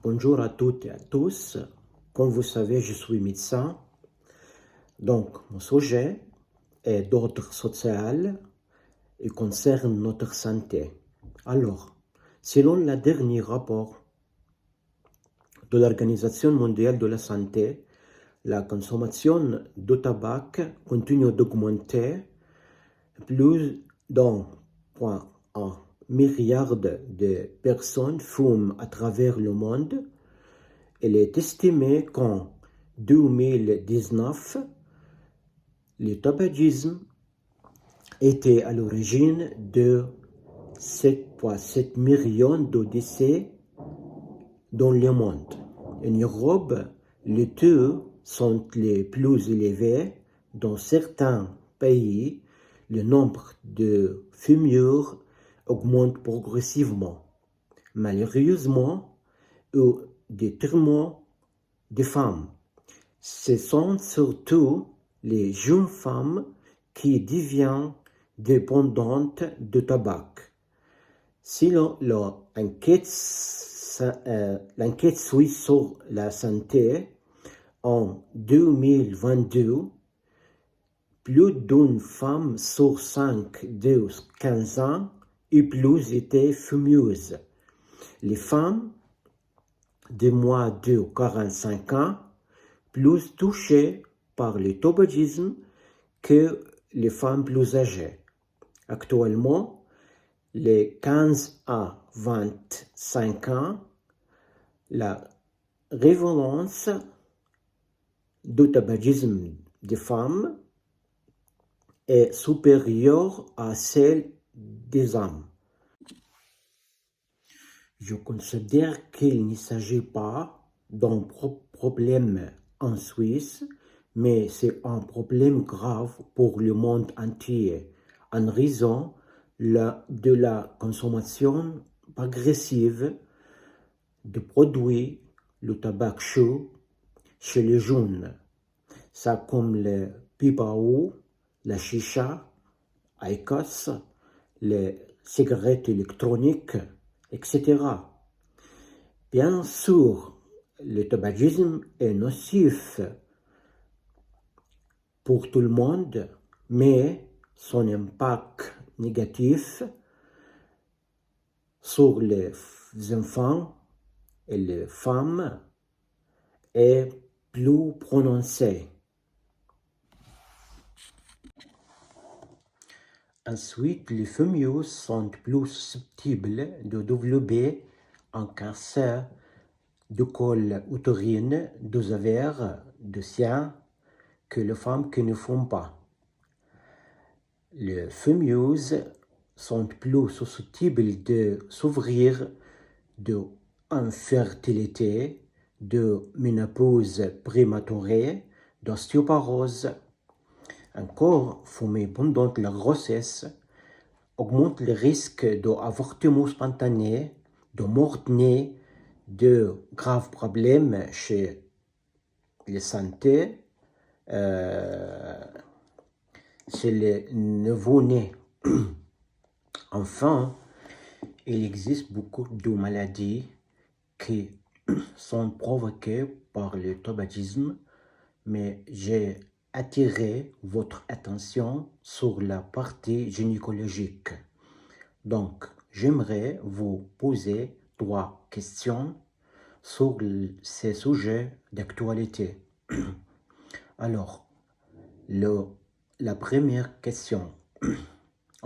Bonjour à toutes et à tous. Comme vous savez, je suis médecin. Donc, mon sujet est d'ordre social et concerne notre santé. Alors, selon le dernier rapport de l'Organisation mondiale de la santé, la consommation de tabac continue d'augmenter. Plus d'1,1 milliard de personnes fument à travers le monde. Il est estimé qu'en 2019, le tabagisme était à l'origine de 7,7 millions de décès dans le monde. En Europe, les taux sont les plus élevés. Dans certains pays, le nombre de fumeurs augmente progressivement. Malheureusement, au détriment des femmes. Ce sont surtout les jeunes femmes qui deviennent dépendantes de tabac. Selon l'enquête suisse sur la santé, en 2022, plus d'une femme sur 5 de 15 ans et plus étaient fumeuses. Les femmes de moins de 45 ans plus touchées par le tabagisme que les femmes plus âgées. Actuellement, les 15 à 25 ans, la prévalence du tabagisme des femmes est supérieure à celle des hommes. Je considère qu'il ne s'agit pas d'un problème en Suisse, mais c'est un problème grave pour le monde entier, en raison de la consommation agressive de produits, le tabac chaud, chez les jeunes. Ça comme le pipao, la chicha, IQOS, les cigarettes électroniques, etc. Bien sûr, le tabagisme est nocif pour tout le monde, mais son impact négatif sur les enfants et les femmes est plus prononcé. Ensuite, les fumeurs sont plus susceptibles de développer un cancer du col utérin plus sévère de sein que les femmes qui ne fument pas. Les fumeuses sont plus susceptibles de souffrir d'infertilité, de ménopause prématurée, d'ostéoporose. Encore, fumer pendant la grossesse augmente le risque d'avortement spontané, de mort-née, de graves problèmes chez les santé, chez les nouveau-nés. Enfin, il existe beaucoup de maladies qui sont provoquées par le tabagisme, mais j'ai attiré votre attention sur la partie gynécologique. Donc, j'aimerais vous poser 3 questions sur ces sujets d'actualité. Alors, la première question.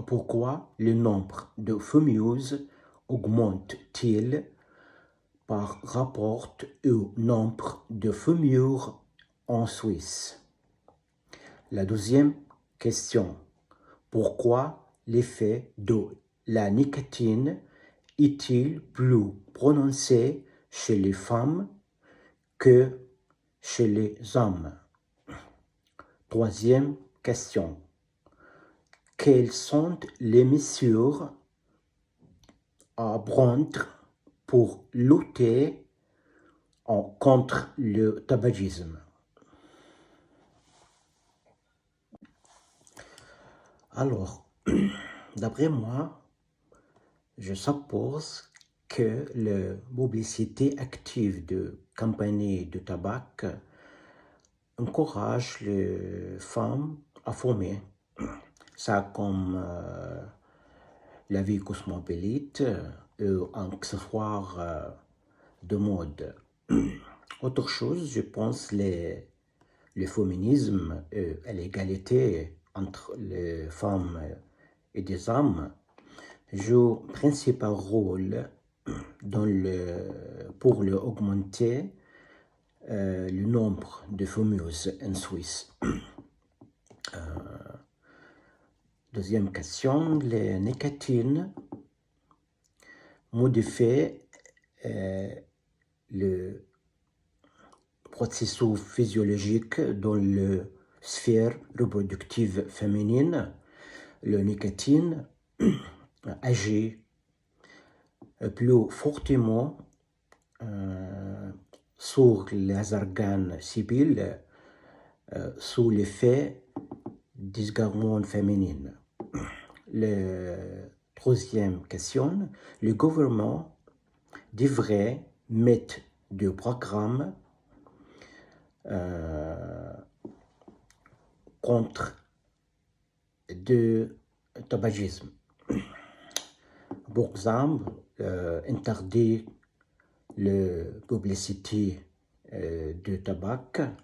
Pourquoi le nombre de fumeuses augmente-t-il par rapport au nombre de fumeurs en Suisse? La deuxième question. Pourquoi l'effet de la nicotine est-il plus prononcé chez les femmes que chez les hommes? Troisième question. Quelles sont les mesures à prendre pour lutter contre le tabagisme? Alors, d'après moi, je suppose que la publicité active de compagnies de tabac encourage les femmes à fumer. Ça comme la vie cosmopolite un accessoire de mode. Autre chose, je pense le féminisme et l'égalité entre les femmes et des hommes joue un principal rôle pour augmenter le nombre de fumeuses en Suisse. Deuxième question, la nicotine modifie le processus physiologique dans la sphère reproductive féminine. La nicotine agit plus fortement sur les organes civils sous l'effet des hormones féminines. La troisième question, le gouvernement devrait mettre des programmes contre le tabagisme. Par exemple, interdire la publicité de tabac,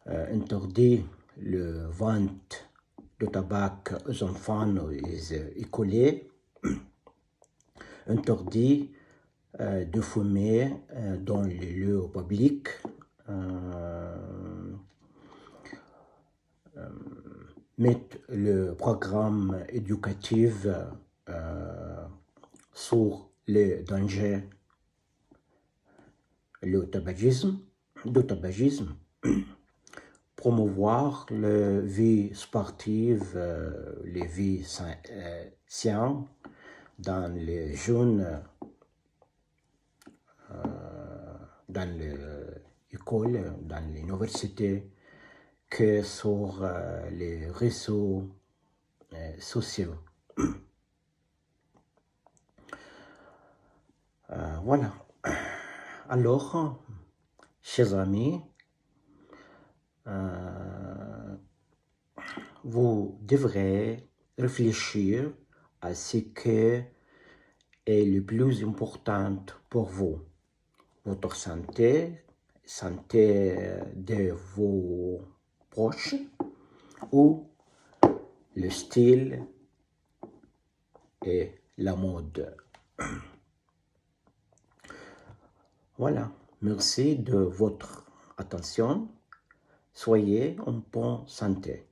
interdire la vente de tabac aux enfants et aux écoliers, interdire de fumer dans les lieux publics, mettre le programme éducatif sur les dangers du tabagisme, promouvoir la vie sportive, les vies saines dans les jeunes, dans l'école, dans l'université, que sur les réseaux sociaux. Voilà. Alors, chers amis, vous devrez réfléchir à ce qui est le plus important pour vous. Votre santé de vos proches ou le style et la mode. Voilà, merci de votre attention. Soyez en bonne santé.